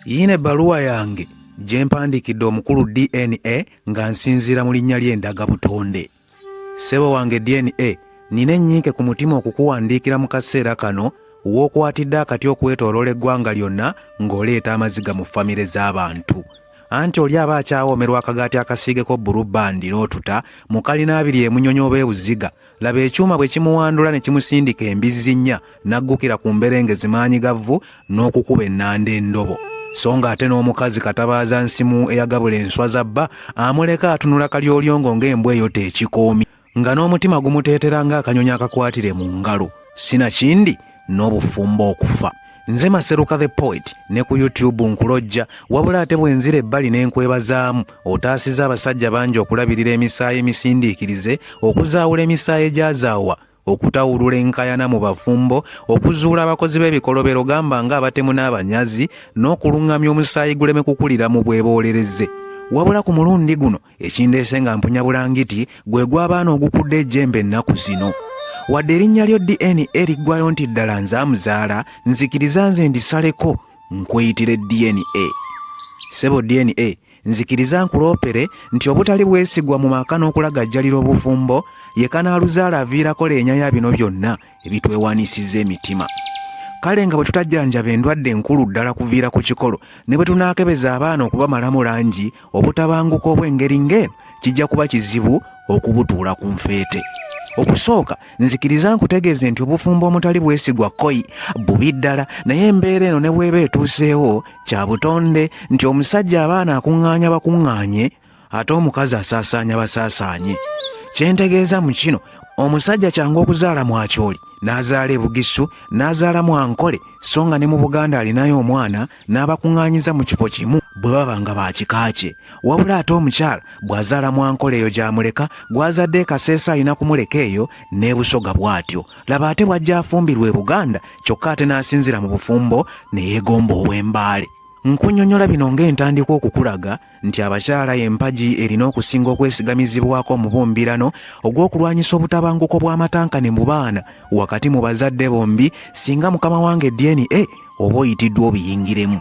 Yine ebbaluwa yange gye mpandiikidde omukulu DNA nga nsinziira mu linnya ly'Endaga Butonde. Ssebo wange DNA, nina ennyiike ku mutima okukuwandiikira mu kaseera kano w'okwatidde akati okwetooloola eggwanga lyonna ng'oleeta amaziga mu famire z'abantu. Anti oli aba akyawoomerwa akagaati akasiigeko bbulubandi n'otuta mu kalina abiri emunyonyoba ebuziga. Laba ekyuma bwe kimuwandula ne kimusindika embizzi nnya n'aggukira ku mberengezi maanyigavu n'okukuba ennanda endobo. So ng'ate n'omukazi katabaaza nsimu eyagabula enswa za bba amuleka atunula kalyolyongo ng'embwa eyo teekikoomi, nga n'omutima gumuteetera ng'akanyonyi akakwatire mu ngalo. Sinakindi n'obufumbo okufa. Nze Maseruka the Poet ne ku YouTube nkulojja, wabula ate bwe nzira ebbali n'enkwebazaamu otaasiza abasajja bangi okulabirira emisaayi emisindiikirize, okuzaawula emisaayi egyazaawa, okutawulula enkayana mu bafumbo, okuzuula abakozi b'ebikolobero gamba ng'abatemu n'abanyazi, n'okuluŋŋamya omusaayi guleme kukulira mu bweboolereze. Wabula ku mulundi guno ekindeese nga mpunya bulangiti gwe gw'abaana ogukudde ejjembe ennaku zino. Wadde erinnya lyo DNA liggwayo nti ddala nzaamuzaala, nzikiriza nze ndisaleko nkweyitire DNA. Ssebo DNA, nzikiriza nkuloopere nti obutali bwesigwa mu maka n'okulagajjalira obufumbo ye kanaaluzaala aviirako leenyaya bino byonna ebitwewaanisiza emitima. Kale nga bwe tutajjanjaba endwadde enkulu ddala kuviira ku kikolo, ne bwe tunaakebeza abaana okubamalamu langi, obutabanguko obw'engeri ng'eno kijja kuba kizibu okubutuula ku nfeete. Okusooka, nzikiriza nkutegeeze nti obufumbo omutali bwesigwa koyi bubi ddala, naye embeera eno ne bw'eba etuuseewo kya butonde nti omusajja abaana akuŋŋaanya bakuŋŋaanye, ate omukazi asaasaanya basaasaanye. Kye ntegeeza mu kino, omusajja kyangu okuzaala Mwakyoli, n'azaala e Bugisu, n'azaala Mwankole, so nga ne mu Buganda alinayo omwana n'abakuŋŋaanyiza mu kifo kimu bwe baba nga bakika kye. Wabula ate omukyala bw'azaala Mwankole eyo gy'amuleka, gw'azadde Kaseesa alina kumuleka eyo ne Busoga bw'atyo. Laba ate bw'ajja afumbirwa e Buganda, kyokka ate n'asinzira mu bufumbo ne yeegomba ow'embaale. Nkunnyonnyola bino ng'entandika okukulaga nti abakyala y'empagi erina okusinga okwesigamizibwako mu bumbirano ogw'okulwanyisa obutabanguko bw'amatankane mu baana wakati mu bazadde bombi singa mukama wange DNA oba oyitiddwa obiyingiremu.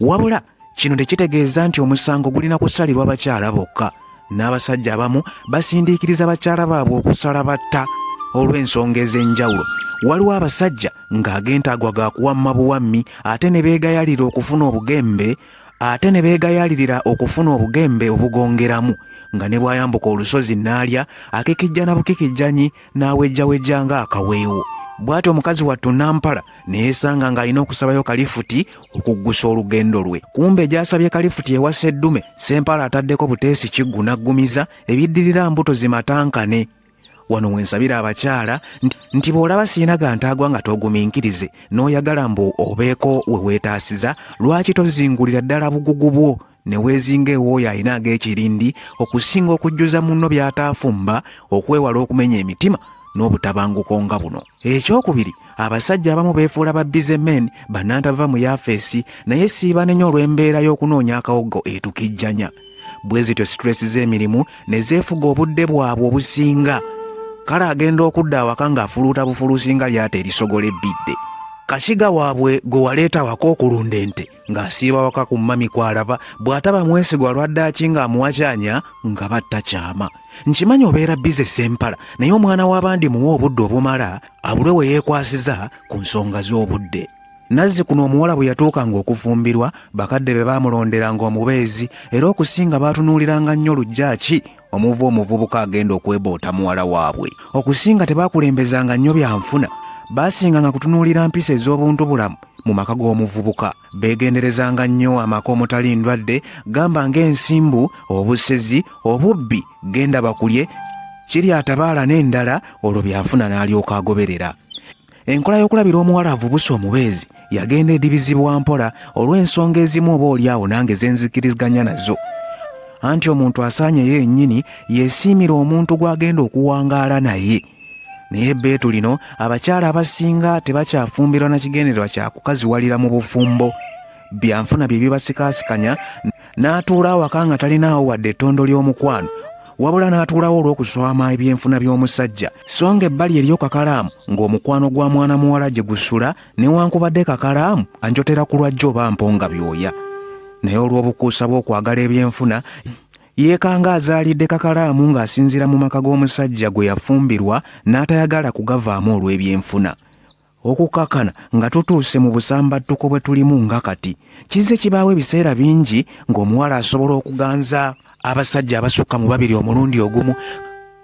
Wabula kino tekitegeeza nti omusango gulina kusalirwa bakyala bokka. N'abasajja abamu basindiikiriza bakyala baabwe okusala batta olw'ensonga ez'enjawulo. Waliwo abasajja ng'agenda agwa ga kuwamma buwammi ate ne beegayalira okufuna obugembe obugongeramu, nga ne bw'ayambuka olusozi n'alya akikijja na bukikijjanyi n'awejjawejja ng'akaweewo. Bw'atyo omukazi wattu Nampala ne yeesanga ng'alina okusabayo kalifuti okuggusa olugendo lwe. Kumbe gy'asabye kalifuti ewa Sseddume, Ssempala ataddeko buteesi kiggu n'aggumiza ebiddirira mbuto zimatankane. Wano wensabira abakyala nti bw'olaba siina gantaagwa nga togumiikirize n'oyagala mbu obeeko we weetaasiza, lwaki tozingulira ddala bugugu bwo ne weezinga ewooyo alina ag'ekirindi okusinga okujjuza munno by'ataafumba, okwewala okumenya emitima n'obutabanguko nga buno. Ekyokubiri, abasajja abamu beefuula ba bizemen bannantava mu Yafeesi, naye siibanenya olw'embeera y'okunoonya akawogo etukijjanya. Bwe zityo stress z'emirimu ne zeefuga obudde bwabwe obusinga. Kale agenda okudda awaka ng'afuluuta bufuluusi nga lyata erisogola ebbidde. Kasiga waabwe gwe waleeta waka okulunda ente ng'asiiba waka ku mami kwalaba, bw'ataba mwesigwa lwaddaki ng'amuwakyanya nga batta kyama. Nkimanyi obeera bize Ssempala, naye omwana w'abandi muwe obudde obumala abulwe we yeekwasiza ku nsonga z'obudde. Nazzikuno omuwala bwe yatuukanga okufumbirwa, bakadde be baamulonderanga omubeezi, era okusinga baatunuuliranga nnyo lujjaaki omuva omuvubuka agenda okweboota muwala waabwe. Okusinga tebaakulembezanga nnyo byanfuna, baasinganga kutunuulira mpisa ez'obuntu bulamu mu maka g'omuvubuka. Beegenderezanga nnyo amaka omutali ndwadde, gamba ng'ensimbu, obusezi, obubbi, genda bakulye, kiri atabaala n'endala, olwo byanfuna n'alyoka agoberera. Enkola y'okulabira omuwala avubusa omubeezi yagenda edibizibwa mpola olw'ensonga ezimu oba oliawo nange zenzikiriziganya nazo. Anti omuntu asaanye yennyini yeesiimira omuntu gw'agenda okuwangaala naye. Naye bbeetu lino abakyala abasinga tebakyafumbirwa na kigendererwa kya kukaziwalira mu bufumbo. Byanfuna bye bibasikaasikanya n'atuula awaka nga talinaawo wadde ettondo ly'omukwano, wabula n'atuulawo olw'okuswama ebyenfuna by'omusajja, so nga ebbali eriyo kakalaamu ng'omukwano gwa mwana muwala gye gusula newankubadde kakalaamu anjotera ku lwajja oba mponga byoya. Naye olw'obukuusa bw'okwagala ebyenfuna yeekanga azaalidde kakalaamu ng'asinziira mu maka g'omusajja gwe yafumbirwa n'atayagala kugavaamu olw'ebyenfuna. Okukakana nga tutuuse mu busambattuko bwe tulimu nga kati, kizze kibaawo ebiseera bingi ng'omuwala asobola okuganza abasajja abasukka mu babiri omulundi ogumu.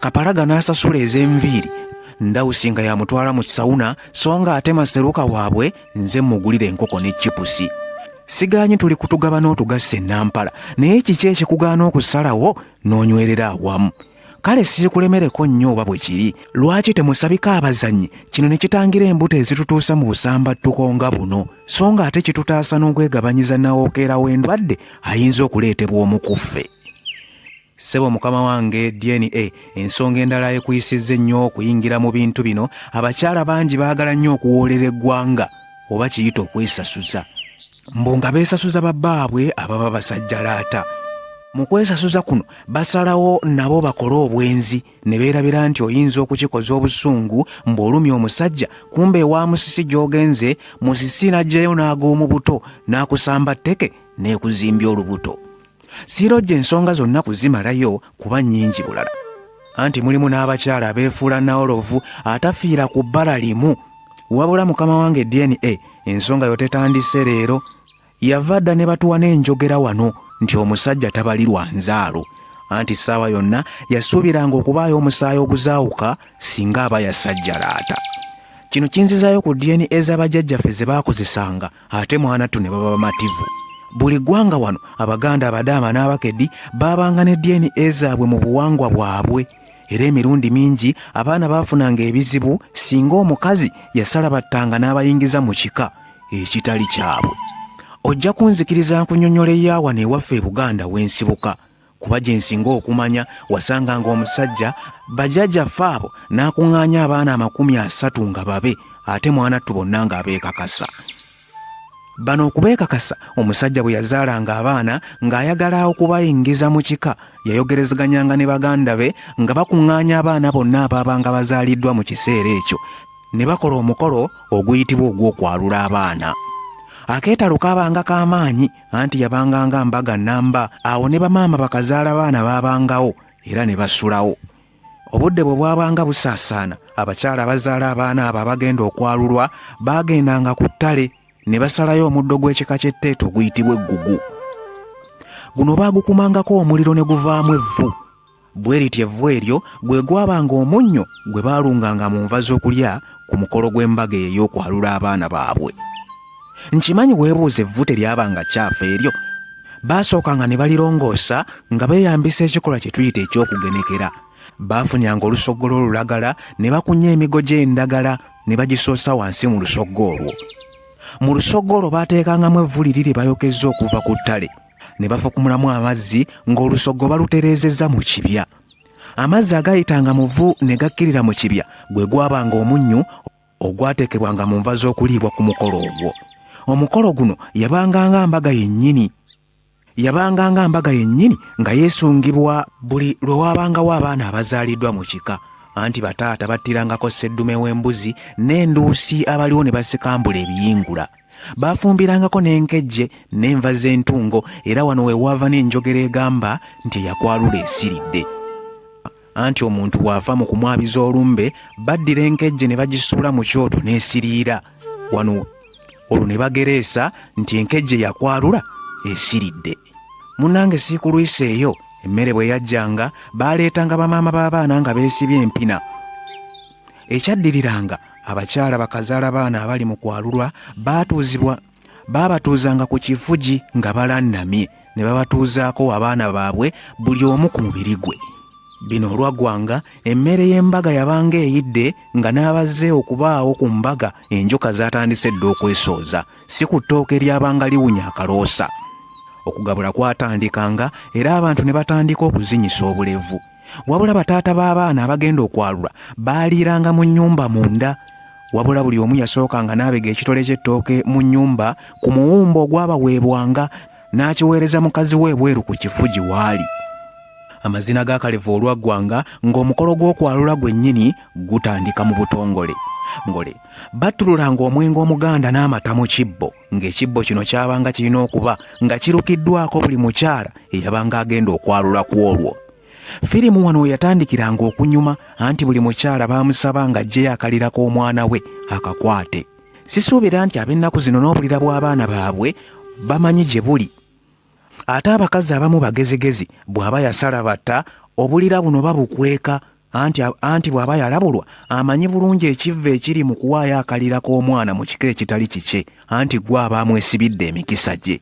Kapalaga n'asasula ez'enviiri, Ndawusi nga yamutwala mu kisawuna, so nga ate Maseruka waabwe nze mmugulira enkoko ne chipusi. Sigaanyi tuli kutugaba n'otugassa Nampala, naye kiki ekikugaana okusalawo n'onywerera awamu? Kale siikulemereko nnyo oba bwe kiri, lwaki temusabika abazannyi kino ne kitangira embuto ezitutuusa mu busambattuko nga buno, so nga ate kitutaasa n'okwegabanyiza n'awookeera w'endwadde ayinza okuleetebwa omukuffe. Ssebo mukama wange DNA, ensonga endala ekuyisizza ennyo okuyingira mu bintu bino, abakyala bangi baagala nnyo okuwoolera eggwanga oba kiyita okwesasuza. Mbu nga beesasuza babbaabwe ababa basajjalaata. Mu kwesasuza kuno basalawo nabo bakole obwenzi ne beerabira nti oyinza okukikoza obusungu mb'olumya omusajja, kumbe ewa musisi gy'ogenze musisi n'ajjayo n'ag'omu buto n'akusamba tteke n'ekuzimbya olubuto. Siirojja ensonga zonna kuzimalayo kuba nnyingi bulala. Anti mulimu n'abakyala abeefuula nawolovu atafiira ku bbala limu. Wabula mukama wange DNA, ensonga yo tetandise leero. Yava dda ne batuwa n'enjogera wano nti omusajja tabalirwa nzaalo. Anti ssaawa yonna yasuubiranga okubaayo omusaayi oguzaawuka singa aba yasajjalaata. Kino kinzizaayo ku DNA ez'abajjajjaffe ze baakozesanga, ate mwanattu ne baba bamativu. Buli ggwanga wano Abaganda Abadaama n'Abakeddi baabanga ne DNA zaabwe mu buwangwa bwabwe. Era emirundi mingi abaana baafunanga ebizibu singa omukazi yasala battanga n'abayingiza mu kika ekitali kyabwe. Ojja kunzikiriza nkunnyonnyola eyaawana ewaffe e Buganda w'ensibuka, kuba gye nsinga okumanya wasanganga omusajja bajjajjaffe abo n'akuŋŋaanya abaana 30 nga babe, ate mwanattu bonna ng'abeekakasa. Bano okubeekakasa, omusajja bwe yazaalanga abaana ng'ayagala okubayingiza mu kika, yayogerezaganyanga ne baganda be nga bakuŋŋaanya abaana bonna abaabanga bazaaliddwa mu kiseera ekyo, ne bakola omukolo oguyitibwa ogw'okwalula abaana. Akeetalo kaabanga k'amaanyi, anti yabanganga mbaga nnamba, awo ne bamaama bakazaala baana baabangawo era ne basulawo. Obudde bwe bwabanga busaasaana, abakyala abazaala abaana abo abagenda okwalulwa baagendanga ku ttale ne basalayo omuddo gw'ekika ky'etteeto guyitibwa eggugu. Guno baagukumangako omuliro ne guvaamu evvu. Bwe lityo evvu eryo gwe gwabanga omunnyo gwe baalunganga mu nva z'okulya ku mukolo gw'embaga ey'okwalula abaana baabwe. Nkimanyi weebuuza evvu teryabanga kyafa eryo. Baasookanga ne balirongoosa nga beeyambisa ekikola kye tuyita eky'okugenekera. Baafunyanga olusoggolo olulagala ne bakunya emigo gy'endagala ne bagisoosa wansi mu lusoggo olwo. Mu lusoggo olwo baateekangamu evvu liri lye bayokezza okuva ku ttale, ne bafukumulamu amazzi ng'olusoggo balutereezezza mu kibya. Amazzi agayitanga mu vvu ne gakkirira mu kibya gwe gwabanga omunnyu ogwateekebwanga mu nva z'okuliibwa ku mukolo ogwo. Omukolo guno yabanganga mbaga yennyini nga yeesungibwa buli lwe waabangawo abaana abazaaliddwa mu kika. Anti bataata battirangako sseddume w'embuzi n'enduusi abaliwo ne basikambula ebiyingula. Baafumbirangako n'enkejje n'enva z'entungo, era wano we wava n'enjogera egamba nti yakwalula esiridde. Anti omuntu bw'ava mu kumwabiza olumbe baddira enkejje ne bagisuula mu kyoto n'esiriira. Wano olwo ne bagereesa nti enkejje yakwalula esiridde. Munnange siikulwiseeyo, emmere bwe yajjanga baaleetanga bamaama b'abaana nga beesibye empina. Ekyaddiriranga abakyala bakazaala baana abali mu kwalulwa baabatuuzanga ku kifugi nga balannamye ne babatuuzaako abaana baabwe buli omu ku mubiri gwe. Bino olwaggwanga emmere y'embaga yabanga eyidde nga n'abazze okubaawo ku mbaga enjoka zaatandise dda okwesooza, si ku ttooke lyabanga liwunya akaloosa. Okugabula kwatandikanga era abantu ne batandika okuzinyisa obulevu. Wabula bataata b'abaana abagenda okwalula baaliiranga mu nnyumba munda. Wabula buli omu yasookanga n'abega ekitole ky'ettooke mu nnyumba ku muwumbo ogwabaweebwanga n'akiweereza mukazi we ebweru ku kifugi waali. amazina ga Kalevu Olwaggwanga ng'omukolo gw'okwalula gwennyini gutandika mu butongole. Ngole battululanga omwenge omuganda n'amata mu kibbo, ng'ekibbo kino kyabanga kirina okuba nga kirukiddwako buli mukyala eyabanga agenda okwalula ku olwo. Firimu wano yatandikiranga okunyuma, anti buli mukyala baamusaba nga ajjeyo akalira k'omwana we akakwate. Sisuubira nti ab'ennaku zino n'obulira bw'abaana baabwe bamanyi gye buli. Ate abakazi abamu bagezigezi, bw'aba yasala batta obulira buno babukweka, anti bw'aba yalabulwa amanyi bulungi ekivva ekiri mu kuwaayo akalira k'omwana mu kika ekitali kike, anti gwe aba amwesibidde emikisa gye.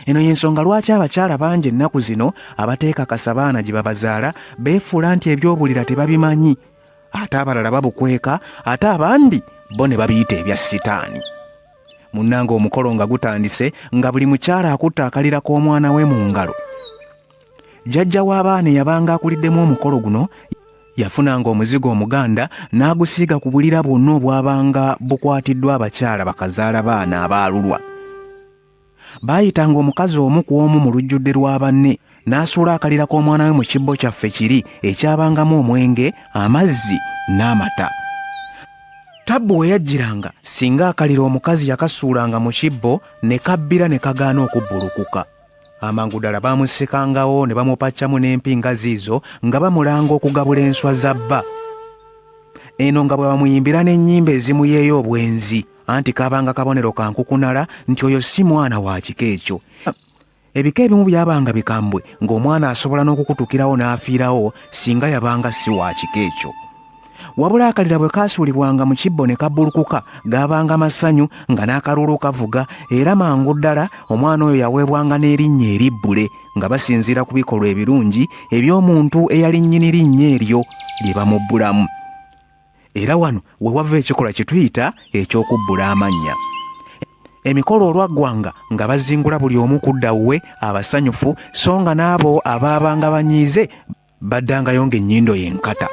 Eno y'ensonga lwaki abakyala bangi ennaku zino abateekakasa baana gye babazaala beefuula nti ebyobulira tebabimanyi, ate abalala babukweka, ate abandi bo ne babiyita ebya sitaani. Munnanga omukolo nga gutandise nga buli mukyala akutte akalira k'omwana we mu ngalo. Jjajja w'abaana eyabanga akuliddemu omukolo guno yafunanga omuzigo omuganda n'agusiiga ku bulira bwonna obwabanga bukwatiddwa abakyala bakazaala baana abaalulwa. Baayitanga omukazi omu ku omu mu lujjudde lwa banne n'asuula akalira k'omwana we mu kibbo kyaffe kiri ekyabangamu omwenge, amazzi n'amata. Tabbu we yajjiranga singa akalira omukazi yakasuulanga mu kibbo ne kabbira ne kagaana okubbulukuka. Amangu ddala baamusekangawo ne bamupaccamu n'empinga ziizo nga bamulanga okugabula enswa za bba. Eno nga bwe bamuyimbira n'ennyimba ezimuyeeyo obwenzi, anti kabanga kabonero ka nkukunala nti oyo si mwana wa kika ekyo. Ebika ebimu byabanga bikambwe ng'omwana asobola n'okukutukirawo n'afiirawo singa yabanga si wa kika ekyo. Wabula akalira bwe kaasuulibwanga mu kibbo ne kabbulukuka gaabanga masanyu nga n'akalulu kavuga, era mangu ddala omwana oyo yaweebwanga n'erinnya eribbule nga basinziira ku bikolwa ebirungi eby'omuntu eyali nnyini linnya eryo lye bamubbulamu. Era wano we wava ekikolwa kye tuyita eky'okubbula amannya. Emikolo Olwaggwanga nga bazingula buli omu kudda wuwe abasanyufu, so nga n'abo abaabanga banyiize baddangayo ng'ennyindo y'enkata.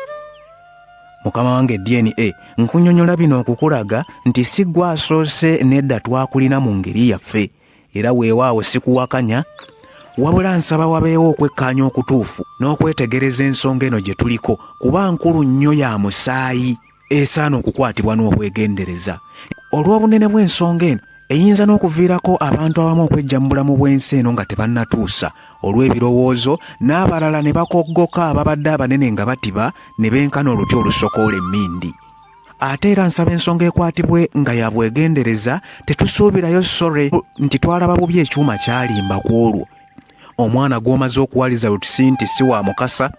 Mukama wange DNA nkunnyonnyola bino okukulaga nti si ggwe asoose nedda twakulina mu ngeri yaffe, era weewaawo sikuwakanya, wabula nsaba wabeewo okwekkaanya okutuufu n'okwetegereza ensonga eno gye tuliko, kuba nkulu nnyo ya musaayi esaana okukwatibwa n'obwegendereza. Olw'obunene bw'ensonga eno eyinza n'okuviirako abantu abamu okwejja mu bulamu bw'ensi eno nga tebannatuusa olw'ebirowoozo, n'abalala ne bakoggoka ababadde abanene nga batiba ne benkana oluti olusokoola emmindi. Ate era nsaba ensonga ekwatibwe nga ya bwegendereza, tetusuubirayo sore nti twalaba bubi ekyuma kyalimba ku olwo. Omwana gw'omaze okuwaliza lutusi nti si wa mukasa,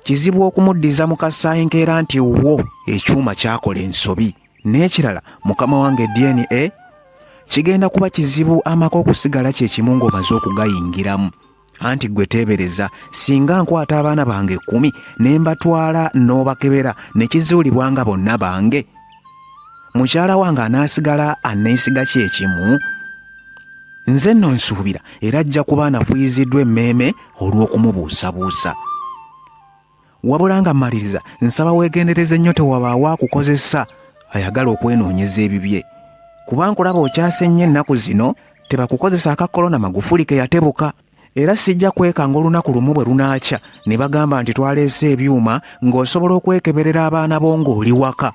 kizibu okumuddiza mukasa enkeera nti wo ekyuma kyakola ensobi. N'ekirala mukama wange DNA kigenda kuba kizibu amaka okusigala kyekimu ng'omaze okugayingiramu. Anti gwe teebereza, singa nkwata abaana bange 10 ne mbatwala n'obakebera ne kizuulibwa nga bonna bange, mukyala wange anaasigala aneesiga kyekimu? Nze nno nsuubira era ajja kuba anafuyiziddwa emmeeme olw'okumubuusabuusa. Wabula nga mmaliriza, nsaba weegendereze nnyo tewabaawo akukozesa ayagala okwenoonyeza ebibye, kuba nkulaba okyase nnyo ennaku zino tebakukozesa aka Corona Magufuli ke yatebuka. Era sijja kwekanga olunaku lumu bwe lunaakya ne bagamba nti twaleese ebyuma ng'osobola okwekeberera abaana bo ng'oli waka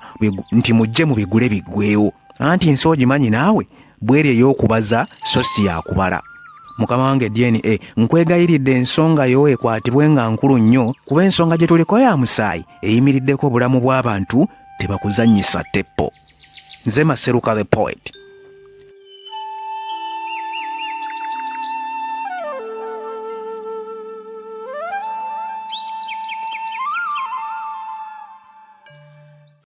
nti mujje mu bigule biggweewo, anti nsi ogimanyi naawe bweri ey'okubaza so si yakubala. Mukama wange DNA nkwegayiridde ensonga yo ekwatibwe nga nkulu nnyo, kuba ensonga gye tuliko ya musaayi eyimiriddeko obulamu bw'abantu, tebakuzannyisa teppo. Nze Maseruka the Poet.